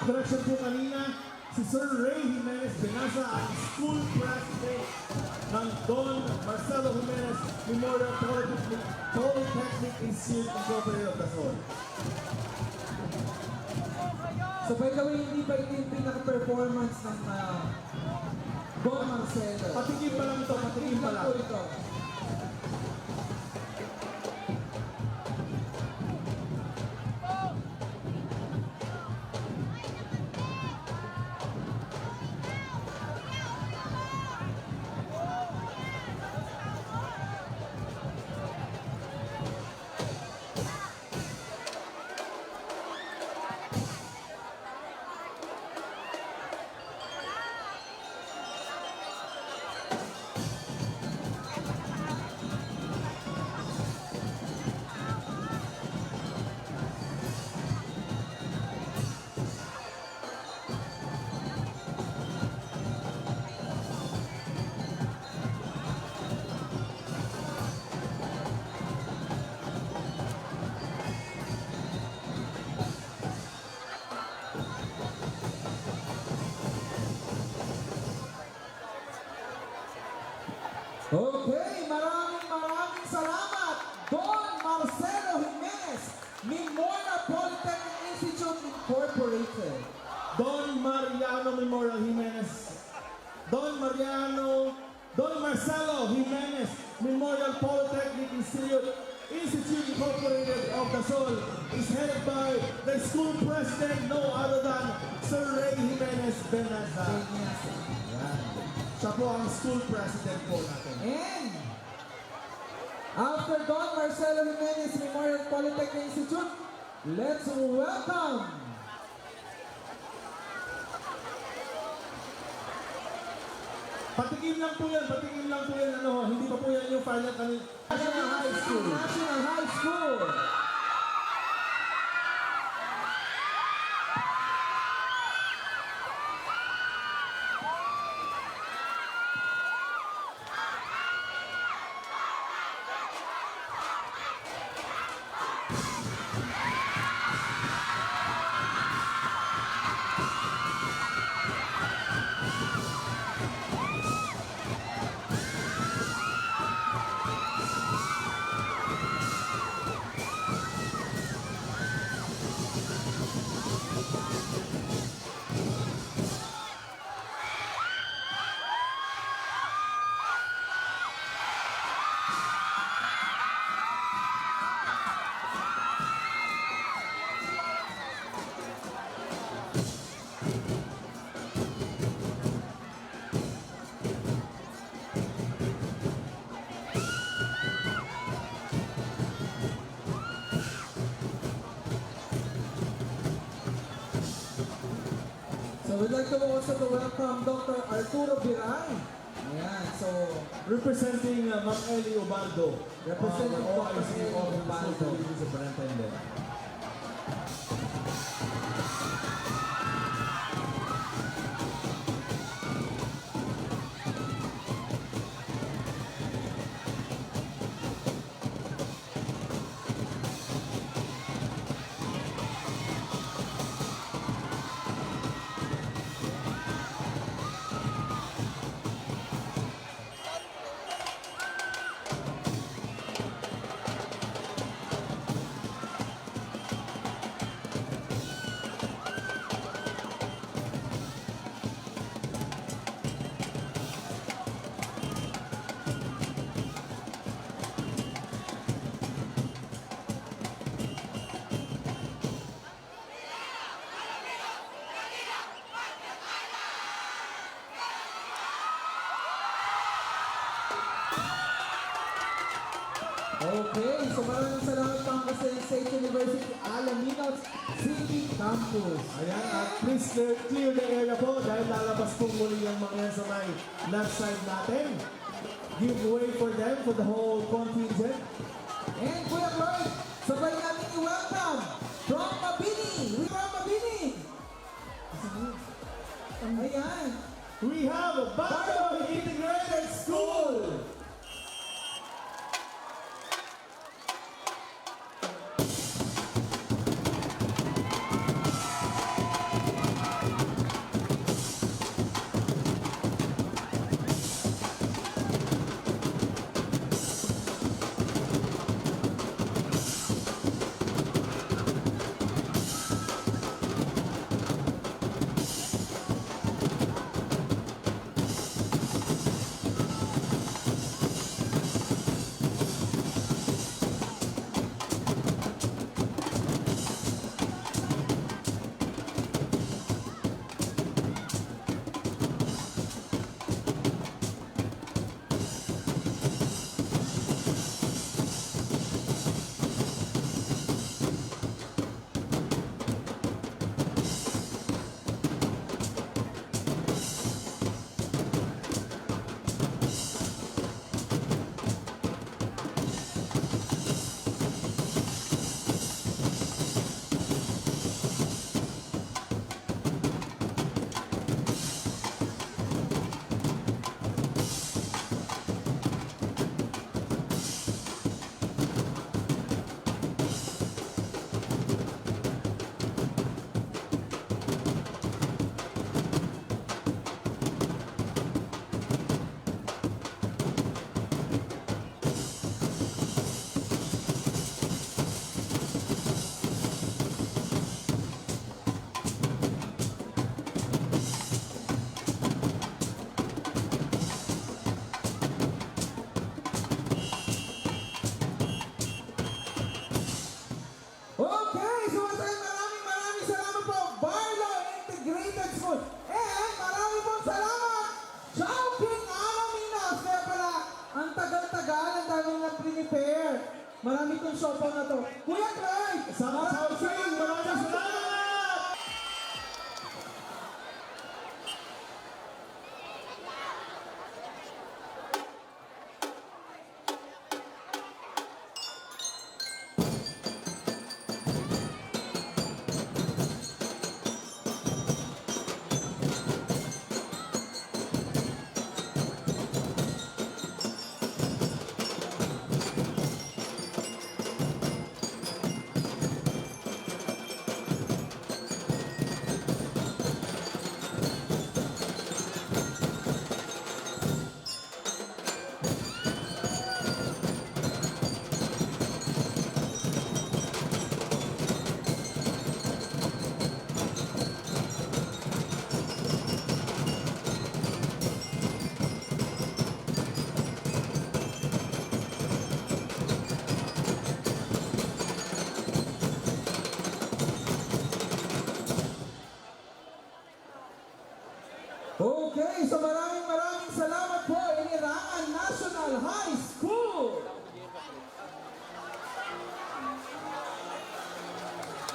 correction po kanina, si Sir Ray Jimenez Benasa ang school president ng Don Marcelo Jimenez Memorial Polytechnic Institute Incorporated of Quezon. So by the way, hindi ba ito yung pinaka-performance ng Don Marcelo? Patikim pa lang ito, patikim pa lang. po ito. Okay, maraming salamat, Don Marcelo Jimenez, Memorial Polytechnic Institute Incorporated. Don Mariano Memorial Jimenez. Don Marcelo Jimenez Memorial Polytechnic Institute Incorporated of Quezon is headed by the school president, no other than Sir Ray Jimenez Benasa. Siya po ang school president po natin. And after Don Marcelo Jimenez Memorial Polytechnic Institute, let's welcome Patikim lang po yan, hindi pa po yan yung final kanil. National High School. National High School. So we'd like to also to welcome Dr. Arturo Biray. Ayan, so Representing Ma'am Ellie Ubaldo. Representing Dr. Ellie Ubaldo. Superintendent. okay, so maraming salamat pa ang State University Alaminos City Campus. Ayan, at please clear the area po dahil lalabas po muli yung mga yan sa may left side natin. Give way for them, for the whole contingent. And Kuya Lloyd, sabay natin i-welcome from Mabini. Ayan. We have a Bago Integrated School. tagal, ang dami nga prepare. Marami tong sopa na to. Kuya Craig! Maraming salamat! Okay, so maraming salamat po, Inirangan National High School!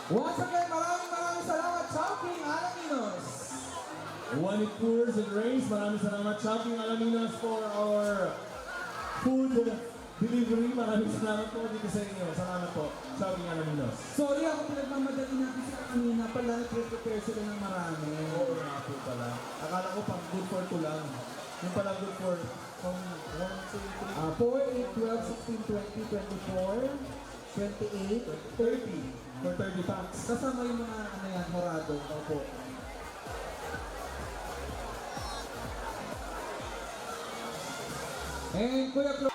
Once again, maraming salamat, Chowking Alaminos! When it pours and rains, maraming salamat Chowking Alaminos for our food delivery. Maraming salamat po dito sa inyo. Salamat po, Chowking Alaminos. Sorry ako, pinagmamadali natin sila kanina pala, nag-prepare sila ng marami. Oo nga po pala. Akala ko pang good for 2 lang. Yung pala good for from 1 to 3. 4, 8, 12, 16, 20, 24, 28, 30. For 30 packs. Kasama yung mga ano yan, morado. Opo. And Kuya Clo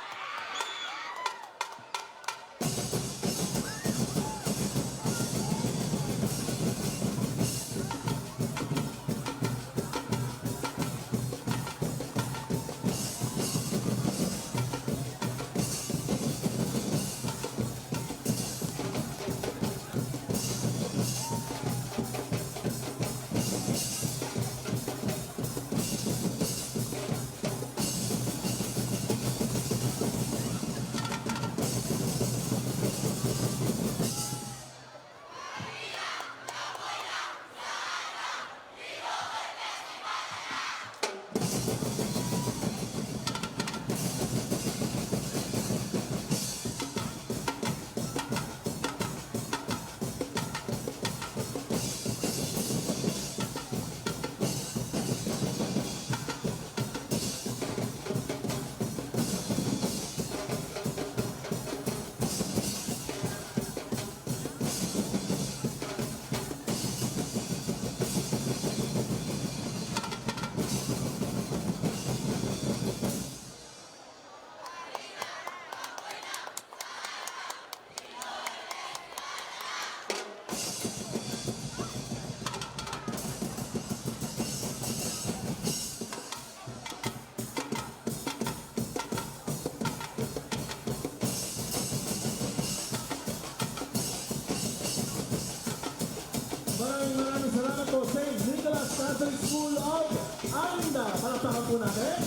Maraming salamat po, St. Nicholas Catholic School of Alinda. Palakpakan po natin.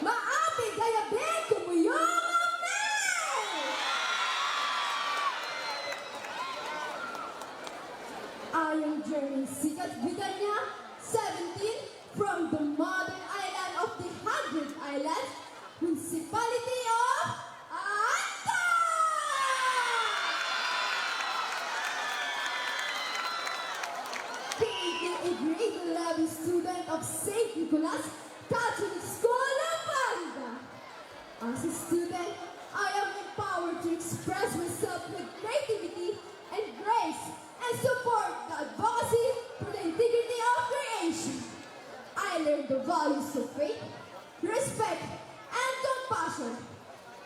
Maapig gayabig kumuyong na! Ayong journey sikat bigan niya, 17 from the modern island of the Hundred Islands, Municipality of Anta! Being a grade 11 student of St. Nicholas Catholic School of Anta. As a student, I am empowered to express myself with creativity and grace and support the advocacy for the integrity of creation. I learned the values of faith, respect, and compassion.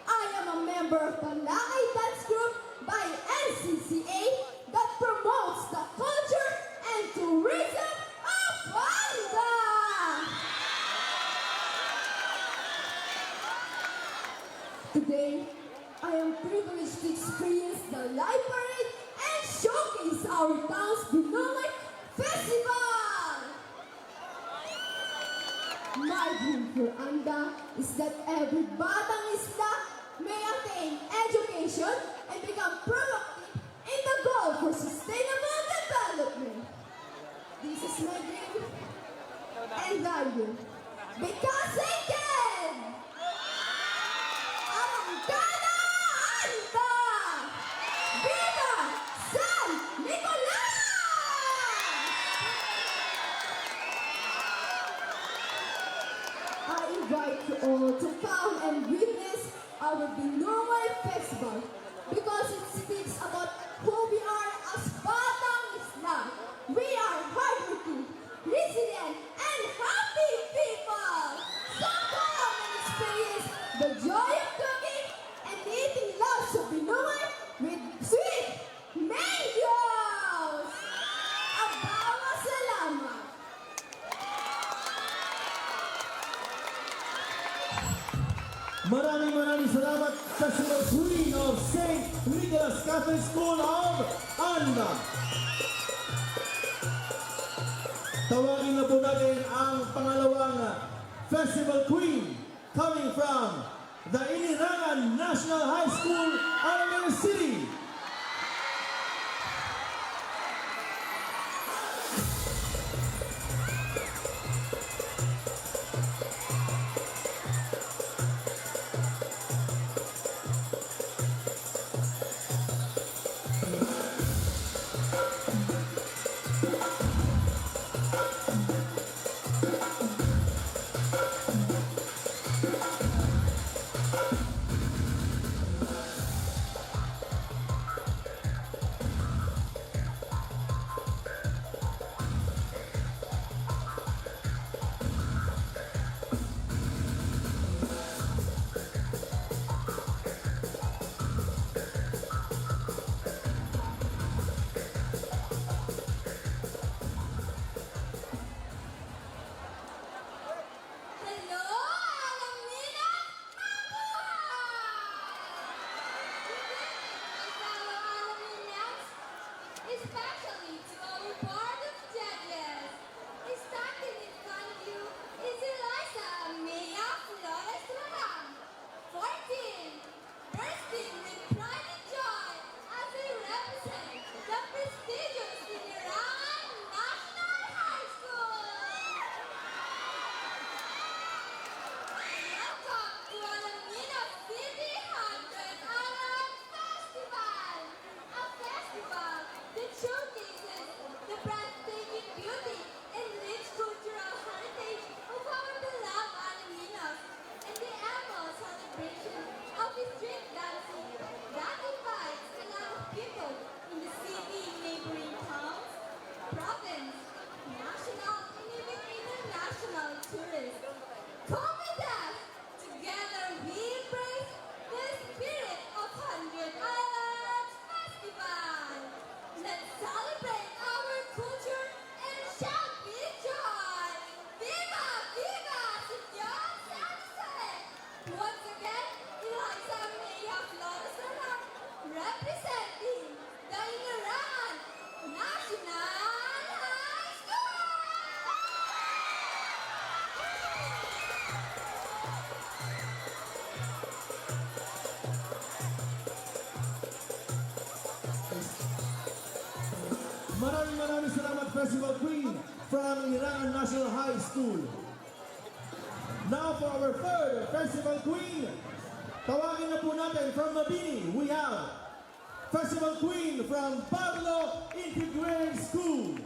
I am a member of the Lakay Dance Group by NCCA that promotes the culture and tourism of Anda. Today, I am privileged to experience the live parade and showcase our town's Binoy Festival. My dream for Anda is that every batang isla may attain education and become productive in the goal for sustainable development. This is my dream and value because I can! Arangkada Anta! Viva San Nicolas! I invite you all to come and witness our Binoy Festival because it speaks about who we are as Batang Isla. We are hardworking, resilient, and happy people. So come and experience the joy of cooking and eating lots of Binoy with sweet mangoes. Abawa salamat. Maraming salamat sa Queen of St. Nicholas Catholic School of Anda. Tawagin na po natin ang pangalawang Festival Queen coming from the Inirangan National High School, Alameda City. Comidas! Together we embrace the spirit of 100 Islands Festival! Let's celebrate our culture and shout with joy! Viva! Viva! Señor San Jose! Once again, Eliza Mea Flores Serrano, representing the Inaran National High School! Maraming salamat, Festival Queen from Irangan National High School. Now for our third Festival Queen. Tawagin na po natin from Mabini, we have Festival Queen from Pablo Integrated School.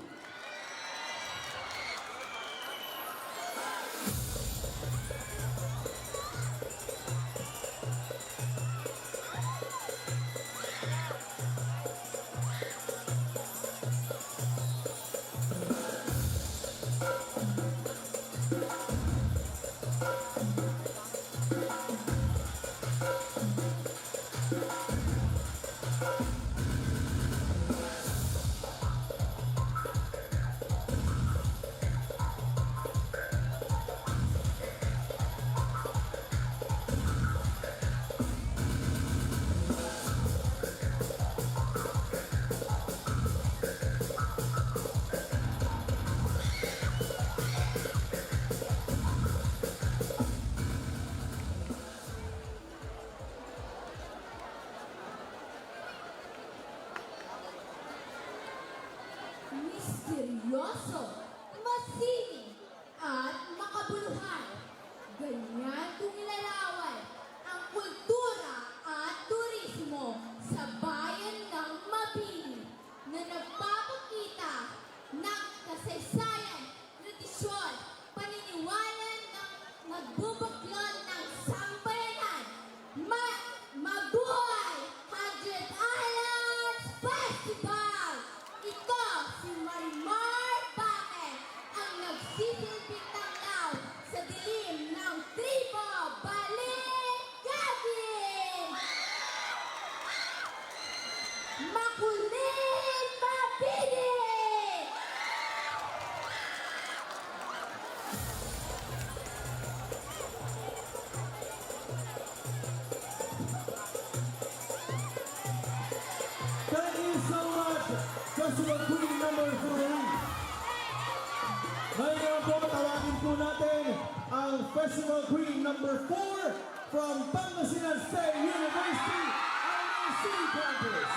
Misteryoso, masining, at makabuluhan. Ganyan kung ilalaway ang kultura at turismo sa bayan ng Mabini na nagpapakita ng kasaysayan, tradisyon, paniniwala ng magbubuklod ng sambayanan. Mabuhay 100 Islands Festival! Ito si Marimar Baque, ang nagsisilbing tanglaw sa dilim ng tribo Balikagin! Makulit Mabini! Thank you so much, Festival Queen number 3. Ngayon po, tawagin po natin ang Festival Queen number 4 from Pangasinan State University, RNC Campus.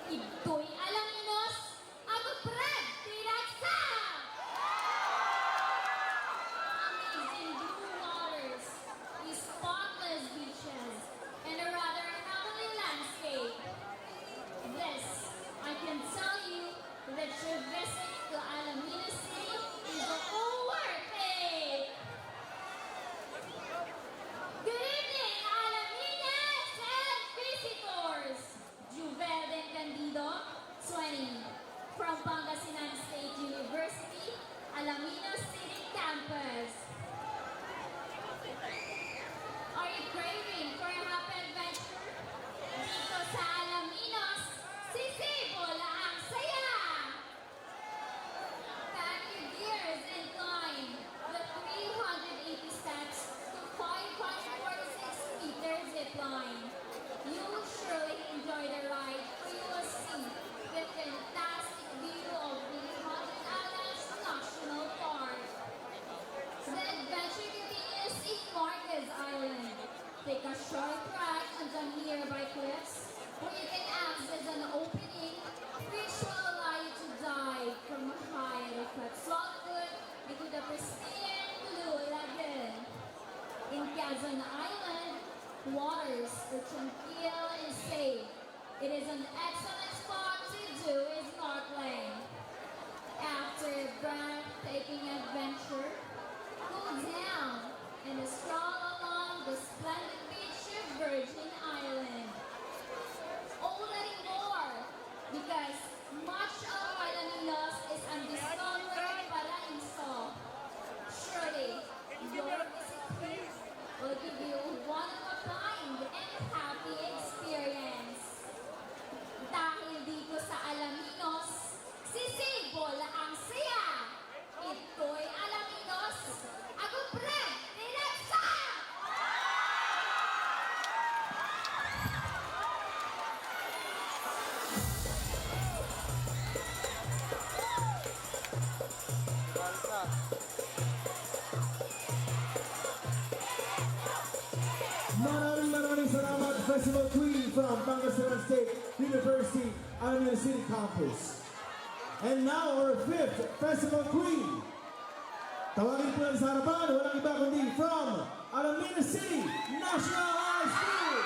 Ito'y Alaminos, ako Fred Tiraksa! Amazing blue waters, these spotless beaches, and a rather heavenly landscape. This I can an excellent spot to do is snorkeling. After a breathtaking adventure, cool down and stroll along the splendid beach of Virgin Island. Already more, because much of Alaminos is undiscovered paraíso. Surely, your visit here will give you one of a kind and happy experience. Dahil dito sa Alaminos, sisibol ang siya. Ito'y Alaminos, ako pre, tinagsa! Maraming salamat, Festival Queen from Pangasinan State University, Alameda City Campus. And now our fifth Festival Queen. Tawagin po lang sa harapan, walang iba kundi from Alameda City National High School.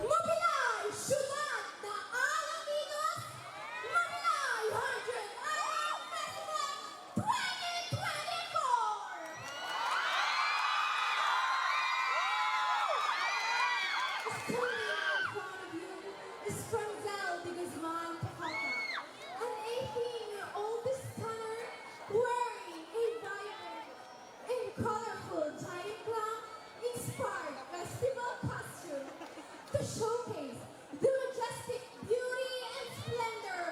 Mabilay, syudad na Alaminos! Mabilay 100 Island Festival 2024! Standing in front of you is Franzel de Guzman Tejada, an 18-year-old designer wearing a vibrant and colorful giant clown-inspired festival costume to showcase the majestic beauty and splendor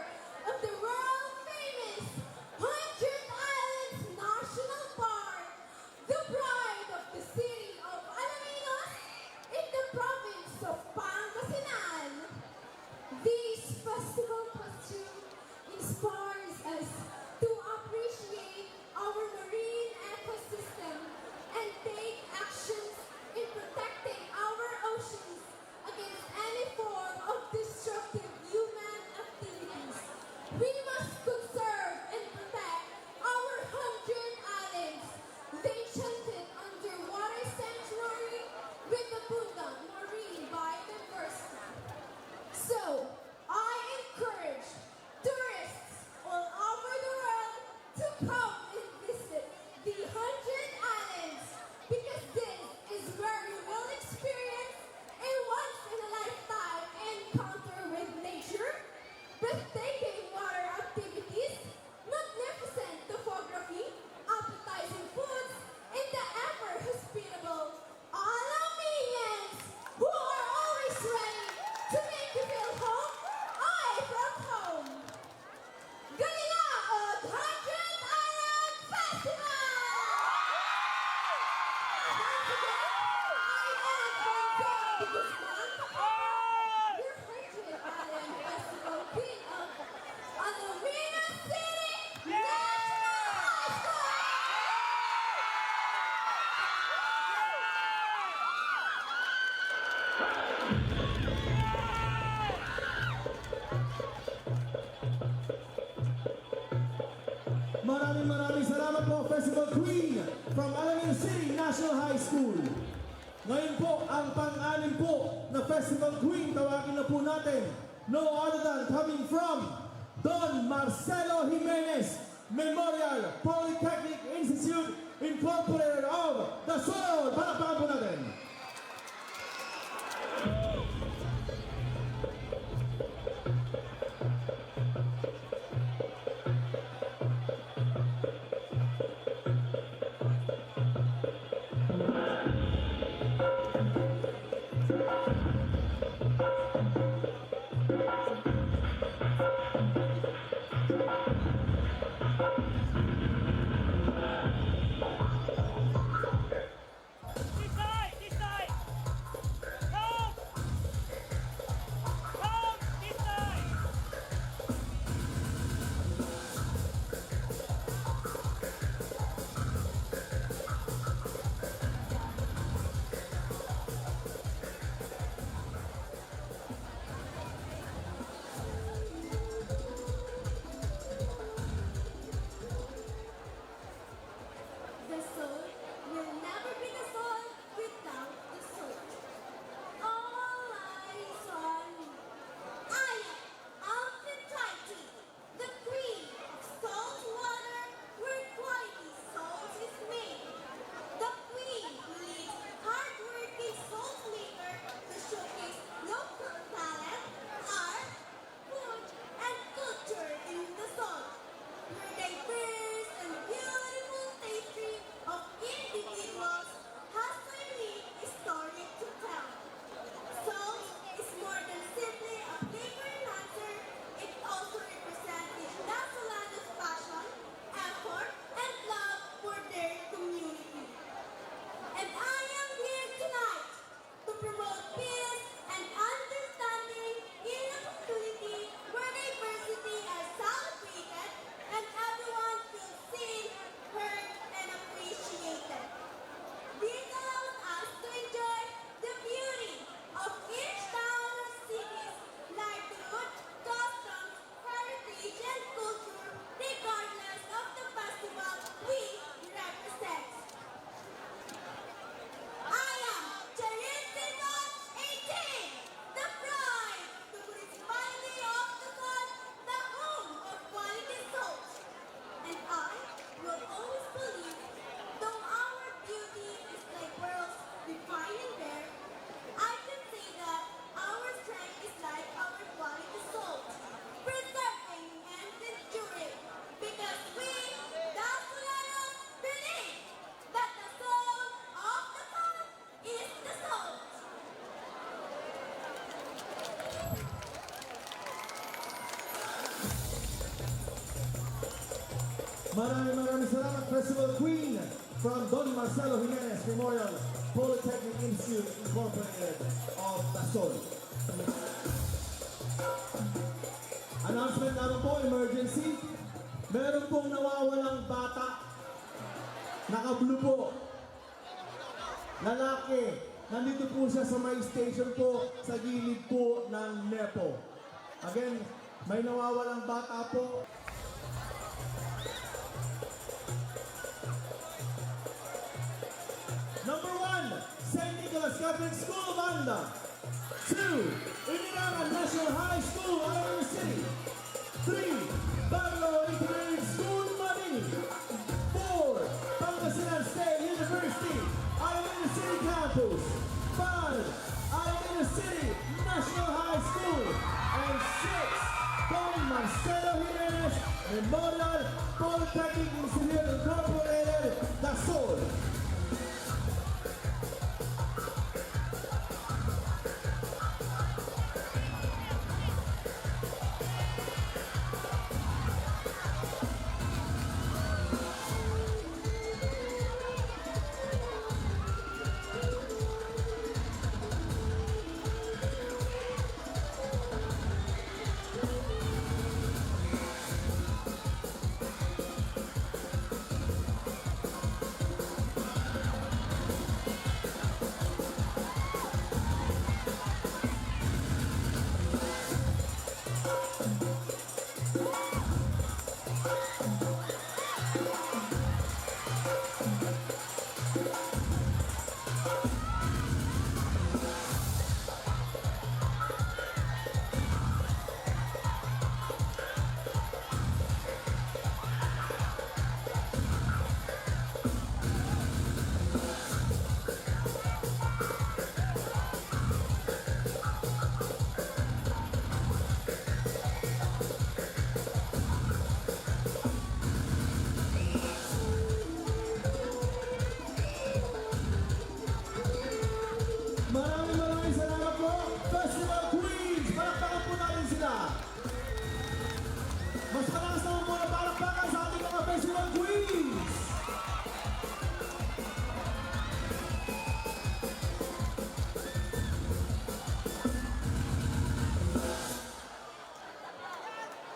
of the world-famous Hundred Islands National Park, the pride of the city of Alaminos in the province of Pangasinan. This festival costume inspires us to appreciate our marine ecosystem and take actions in protecting our oceans against any form of destructive human activities. We must conserve and protect our 100 islands. They chanted underwater sanctuary with abundant marine biodiversity. So, I encourage tourists all over the world to come and visit the 100 Islands because this is where you will experience a once-in-a-lifetime encounter with nature, breathtaking water activities, magnificent topography, appetizing foods, and the ever-hospitable Alaminians who are always ready to make you feel home away from home. Galilaod 100 Island Festival! Once again, I am Franzel de Guzman Maraming salamat po, Festival Queen from Alameda City National High School. Ngayon po, ang pang-anim po na Festival Queen, tawagin na po natin, no other than coming from Don Marcelo Jimenez Memorial Polytechnic Institute Incorporated of the Soul. Palakpakan po natin. This side! Come! Come! This side! The soul will never be the soul without the soul. All eyes on me. I am Aphrodite, the queen of salt water where quality salt is made. The queen who leads hard-working salt maker to showcase local talent, art, food, and culture in the salt. We're diverse and beautiful pastry of individuals has a unique story to tell. Salt is more than simply a flavor enhancer. It also represents the Nasolanos' passion, effort, and love for their community. And I am here tonight to promote peace and understanding in a community where diversity is celebrated and everyone feels seen, heard, and appreciated. This allows us to enjoy the beauty of each town or city's livelihood, customs, heritage, and culture, regardless of the festival we represent. I am Charissimo 18, the pride, the municipality of the sun, the home of quality salt. And I will always believe, though our beauty is like pearls refined and rare, I can say that our strength is like our quality salt, preserving and enduring, because we, the Solanos, believe that the soul of the sun is the salt. Maraming salamat, Festival Queen from Don Marcelo Jimenez Memorial Polytechnic Institute Incorporated of Dasol. Announcement naman po, emergency. Meron pong nawawalang bata. Naka-blue po. Lalaki. Nandito po siya sa may station po sa gilid po ng Nepo. Again, may nawawalang bata po. Number 1, St. Nicholas Catholic School, Banda. 2, Inirangan National High School, Alameda City. 3, Barlo Integrated School, Mabini. 4, Pangasinan State University, Alameda City Campus. 5, Alameda City National High School. And 6, Don Marcelo Jimenez Memorial Polytechnic Institute Incorporated, Dasol.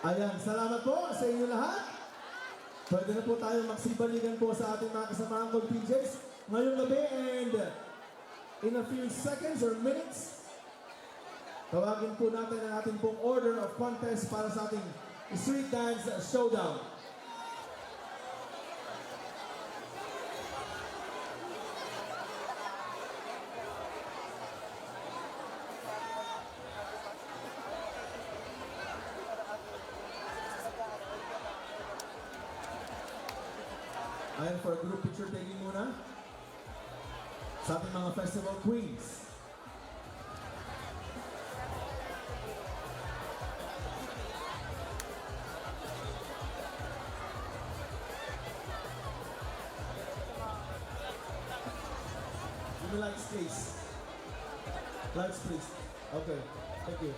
Ayan, salamat po sa inyo lahat. Pwede na po tayo magsibaligan po sa ating mga kasamaang contingents ngayong gabi, and in a few seconds or minutes, tawagin po natin ang ating pong order of contest para sa ating street dance showdown. Ayan, for group picture taking muna sa ating mga festival queens. Give me lights, please. Lights, please. Okay, thank you.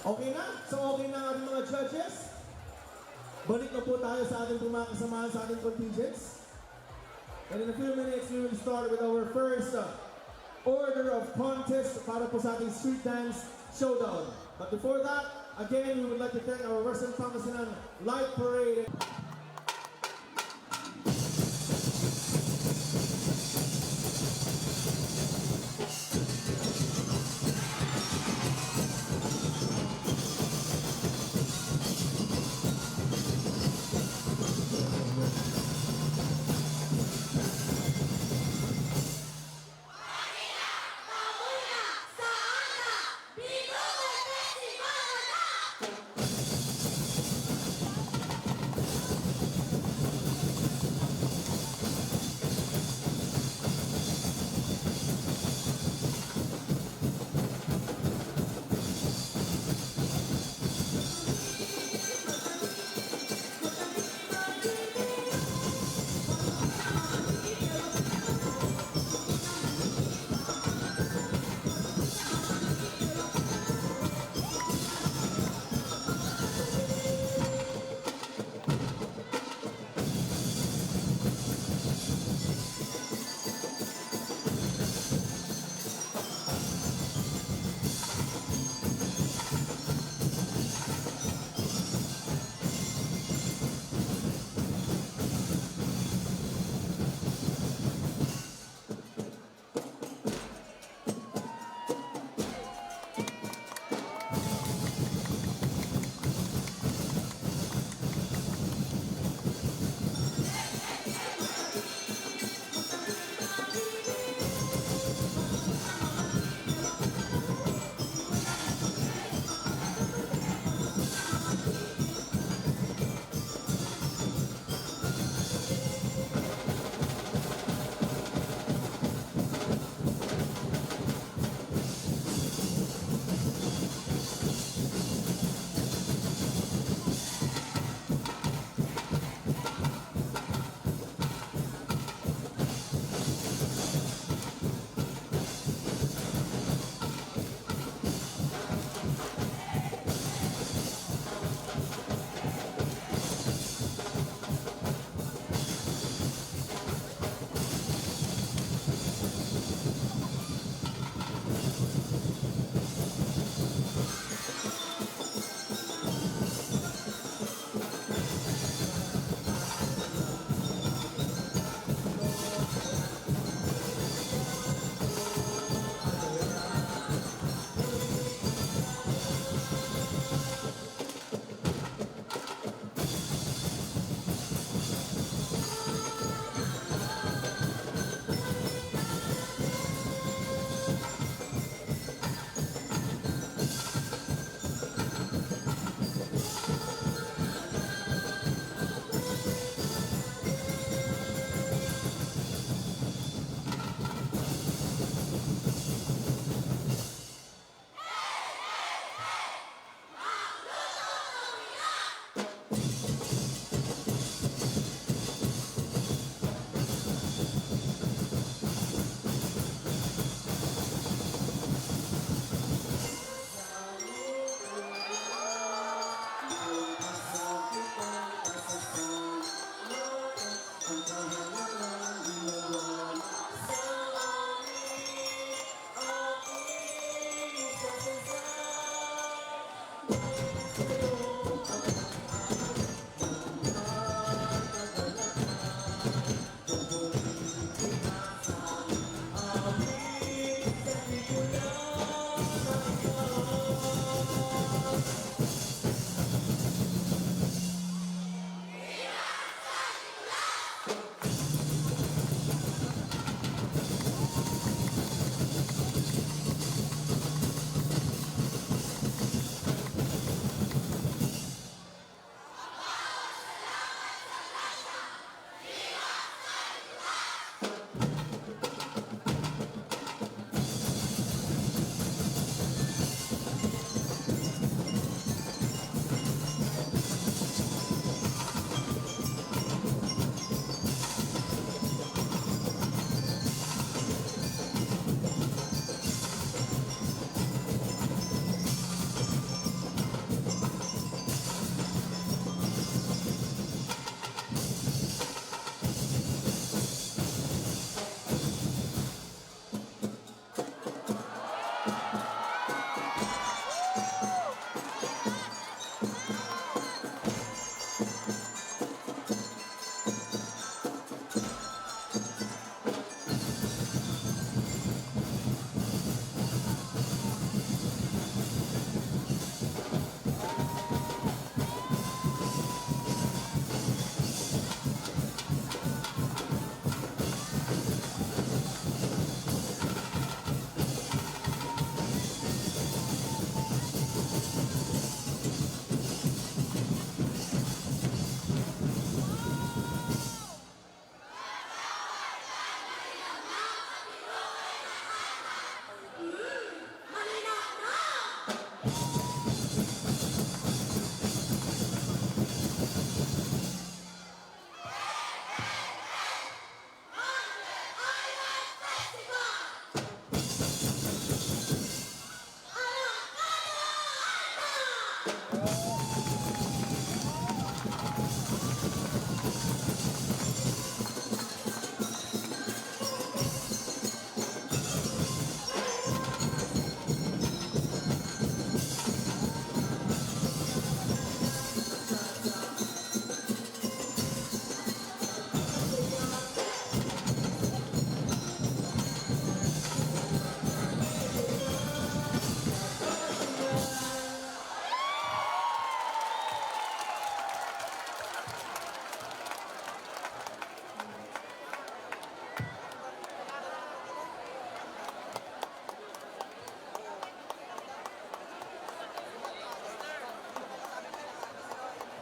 Okay na? So okay na ang ating mga judges? Balik na po tayo sa ating mga kasamahan sa ating contingents. And in a few minutes, we will start with our first order of contest para po sa ating street dance showdown. But before that, again, we would like to thank our Western Pangasinan Light Parade.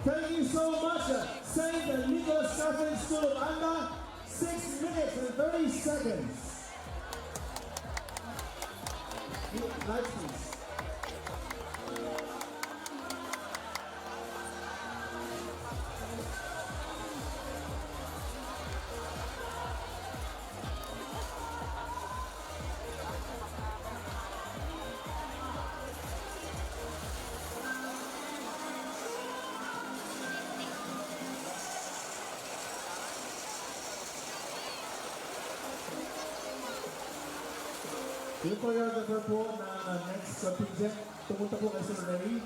Thank you so much, St. Nicholas Catholic School of Anda. 6 minutes and 30 seconds. Lights, please. Yung choreographer po na next contingent, pumunta po kay Sir Ray.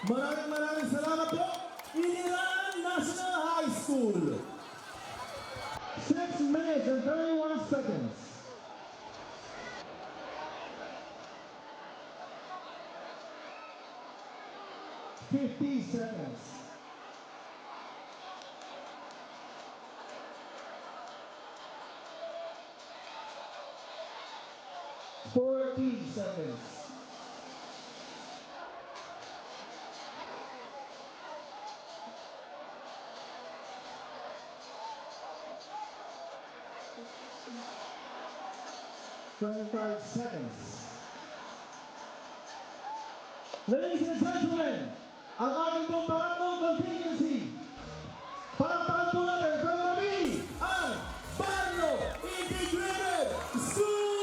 Maraming salamat po. Iliran National High School. 6 minutes and 31 seconds. $50. 40 seconds. 25 seconds. Ladies and gentlemen, ang ating pong pangatlong contingency. Palakpakan po natin kung kami ang Barrio Integrated School!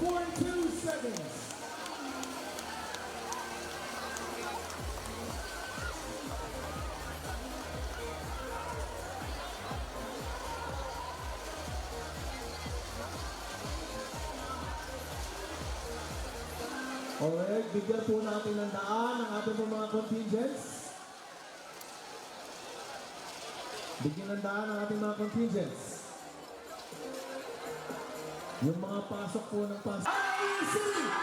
42 seconds. Alright, bigyan po natin ng daan ang ating po mga contingents. Bigyan ng daan ang ating mga contingents. Yung mga pasok po ng pasok. Easy!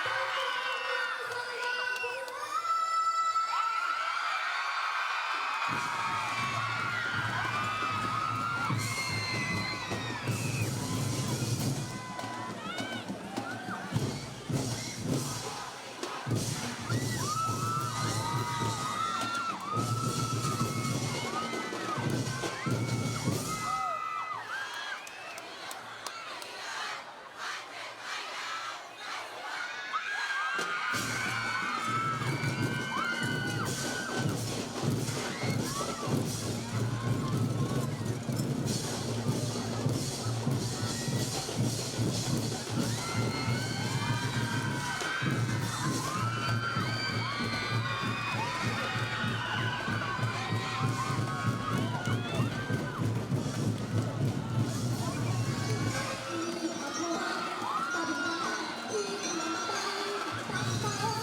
Thank you.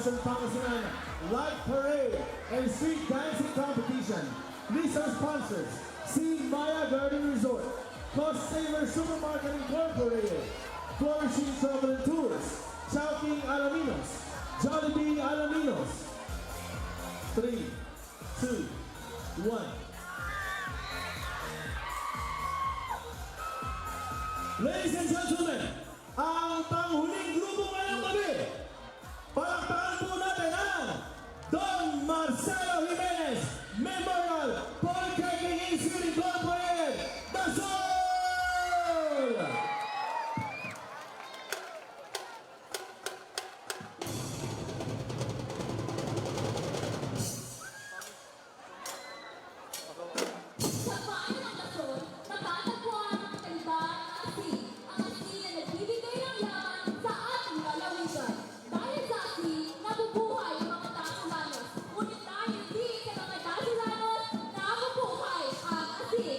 Western Pangasinan Light Parade and Street Dancing Competition. These are sponsors: C. Maya Garden Resort, Cost Saver Supermarket Incorporated, Flourishing Travel and Tours, Chowking Alaminos, Jollibee Alaminos. 3, 2, 1. Ladies and gentlemen, ang panghuling grupo ngayong gabi, palakpakan po natin ang Don Marcelo Jimenez Memorial Polytechnic Institute Incorporated, Dasol! Sa bayan ng Dasol, natatagpuan ang kaibahan ng asin. Ang asin na nagbibigay ng yaman sa ating lalawigan. Dahil sa asin, nabubuhay ang mga Dasolanos. Ngunit dahil hindi sa mga Dasolanos, nabubuhay ang asin.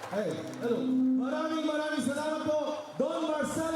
Ay, ano? Maraming salamat po